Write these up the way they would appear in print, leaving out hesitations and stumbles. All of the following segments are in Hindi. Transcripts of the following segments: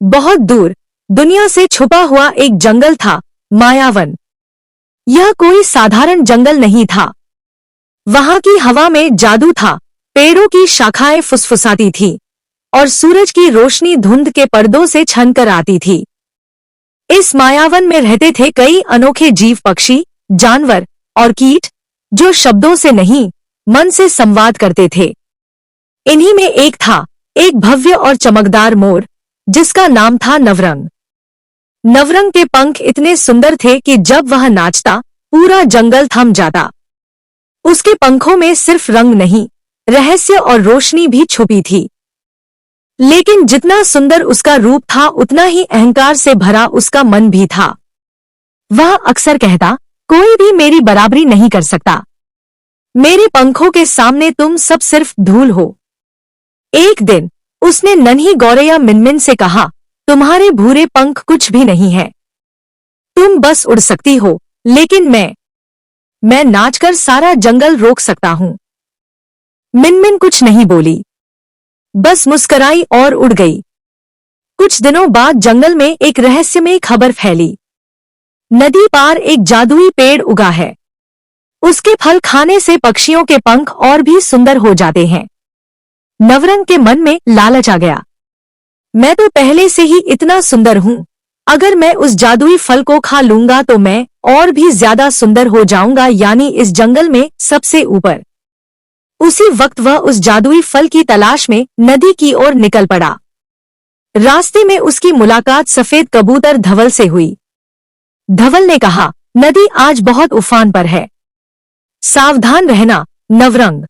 बहुत दूर दुनिया से छुपा हुआ एक जंगल था, मायावन। यह कोई साधारण जंगल नहीं था। वहां की हवा में जादू था, पेड़ों की शाखाएं फुसफुसाती थी और सूरज की रोशनी धुंध के पर्दों से छनकर आती थी। इस मायावन में रहते थे कई अनोखे जीव, पक्षी, जानवर और कीट, जो शब्दों से नहीं, मन से संवाद करते थे। इन्हीं में एक था, एक भव्य और चमकदार मोर, जिसका नाम था नवरंग। नवरंग के पंख इतने सुंदर थे कि जब वह नाचता, पूरा जंगल थम जाता। उसके पंखों में सिर्फ रंग नहीं, रहस्य और रोशनी भी छुपी थी। लेकिन जितना सुंदर उसका रूप था, उतना ही अहंकार से भरा उसका मन भी था। वह अक्सर कहता, कोई भी मेरी बराबरी नहीं कर सकता। मेरे पंखों के सामने तुम सब सिर्फ धूल हो। एक दिन उसने नन्ही गौरैया मिनमिन से कहा, तुम्हारे भूरे पंख कुछ भी नहीं है। तुम बस उड़ सकती हो, लेकिन मैं नाचकर सारा जंगल रोक सकता हूं। मिनमिन कुछ नहीं बोली, बस मुस्कुराई और उड़ गई। कुछ दिनों बाद जंगल में एक रहस्यमयी खबर फैली। नदी पार एक जादुई पेड़ उगा है। उसके फल खाने से पक्षियों के पंख और भी सुंदर हो जाते हैं। नवरंग के मन में लालच आ गया। मैं तो पहले से ही इतना सुंदर हूं, अगर मैं उस जादुई फल को खा लूंगा तो मैं और भी ज्यादा सुंदर हो जाऊंगा, यानी इस जंगल में सबसे ऊपर। उसी वक्त वह उस जादुई फल की तलाश में नदी की ओर निकल पड़ा। रास्ते में उसकी मुलाकात सफेद कबूतर धवल से हुई। धवल ने कहा, नदी आज बहुत उफान पर है, सावधान रहना नवरंग।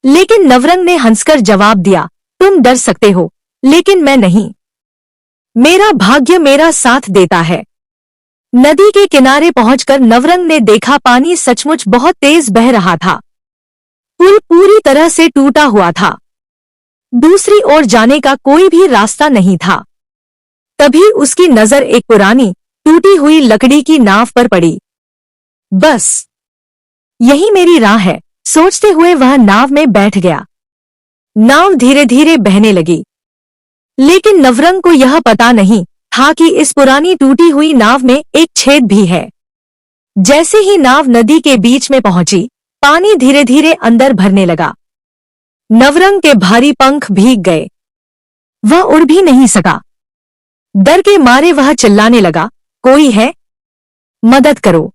लेकिन नवरंग ने हंसकर जवाब दिया, तुम डर सकते हो, लेकिन मैं नहीं। मेरा भाग्य मेरा साथ देता है। नदी के किनारे पहुंचकर नवरंग ने देखा, पानी सचमुच बहुत तेज बह रहा था। पुल पूरी तरह से टूटा हुआ था। दूसरी ओर जाने का कोई भी रास्ता नहीं था। तभी उसकी नजर एक पुरानी टूटी हुई लकड़ी की नाव पर पड़ी। बस यही मेरी राह है, सोचते हुए वह नाव में बैठ गया। नाव धीरे धीरे बहने लगी, लेकिन नवरंग को यह पता नहीं था कि इस पुरानी टूटी हुई नाव में एक छेद भी है। जैसे ही नाव नदी के बीच में पहुंची, पानी धीरे धीरे अंदर भरने लगा। नवरंग के भारी पंख भीग गए। वह उड़ भी नहीं सका। डर के मारे वह चिल्लाने लगा, कोई है? मदद करो।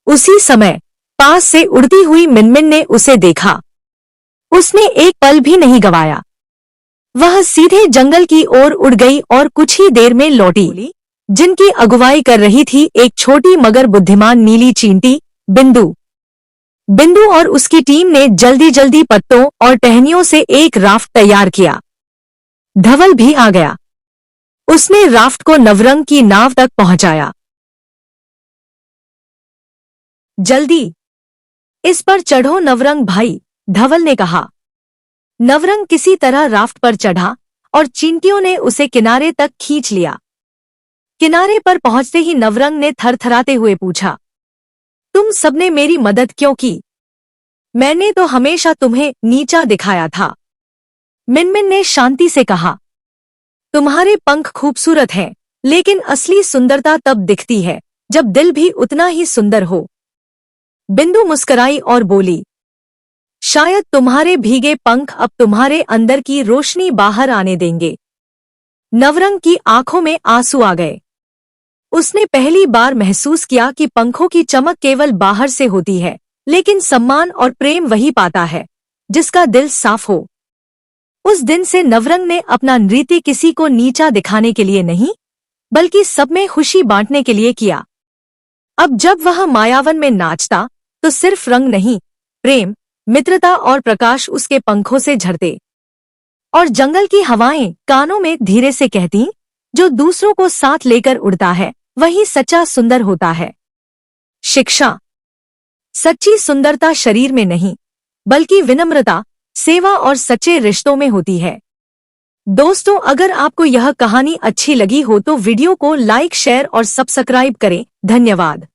उसी समय पास से उड़ती हुई मिनमिन ने उसे देखा। उसने एक पल भी नहीं गंवाया। वह सीधे जंगल की ओर उड़ गई और कुछ ही देर में लौटी, जिनकी अगुवाई कर रही थी एक छोटी मगर बुद्धिमान नीली चींटी, बिंदु। बिंदु और उसकी टीम ने जल्दी जल्दी पत्तों और टहनियों से एक राफ्ट तैयार किया। धवल भी आ गया। उसने राफ्ट को नवरंग की नाव तक पहुंचाया। जल्दी इस पर चढ़ो नवरंग भाई, धवल ने कहा। नवरंग किसी तरह राफ्ट पर चढ़ा और चींटियों ने उसे किनारे तक खींच लिया। किनारे पर पहुंचते ही नवरंग ने थरथराते हुए पूछा, तुम सबने मेरी मदद क्यों की? मैंने तो हमेशा तुम्हें नीचा दिखाया था। मिनमिन ने शांति से कहा, तुम्हारे पंख खूबसूरत हैं, लेकिन असली सुंदरता तब दिखती है जब दिल भी उतना ही सुंदर हो। बिंदु मुस्कुराई और बोली, शायद तुम्हारे भीगे पंख अब तुम्हारे अंदर की रोशनी बाहर आने देंगे। नवरंग की आंखों में आंसू आ गए। उसने पहली बार महसूस किया कि पंखों की चमक केवल बाहर से होती है, लेकिन सम्मान और प्रेम वही पाता है जिसका दिल साफ हो। उस दिन से नवरंग ने अपना नृत्य किसी को नीचा दिखाने के लिए नहीं, बल्कि सब में खुशी बांटने के लिए किया। अब जब वह मायावन में नाचता, तो सिर्फ रंग नहीं, प्रेम, मित्रता और प्रकाश उसके पंखों से झरते। और जंगल की हवाएं कानों में धीरे से कहती, जो दूसरों को साथ लेकर उड़ता है वही सच्चा सुंदर होता है। शिक्षा, सच्ची सुंदरता शरीर में नहीं, बल्कि विनम्रता, सेवा और सच्चे रिश्तों में होती है। दोस्तों, अगर आपको यह कहानी अच्छी लगी हो तो वीडियो को लाइक, शेयर और सब्सक्राइब करें। धन्यवाद।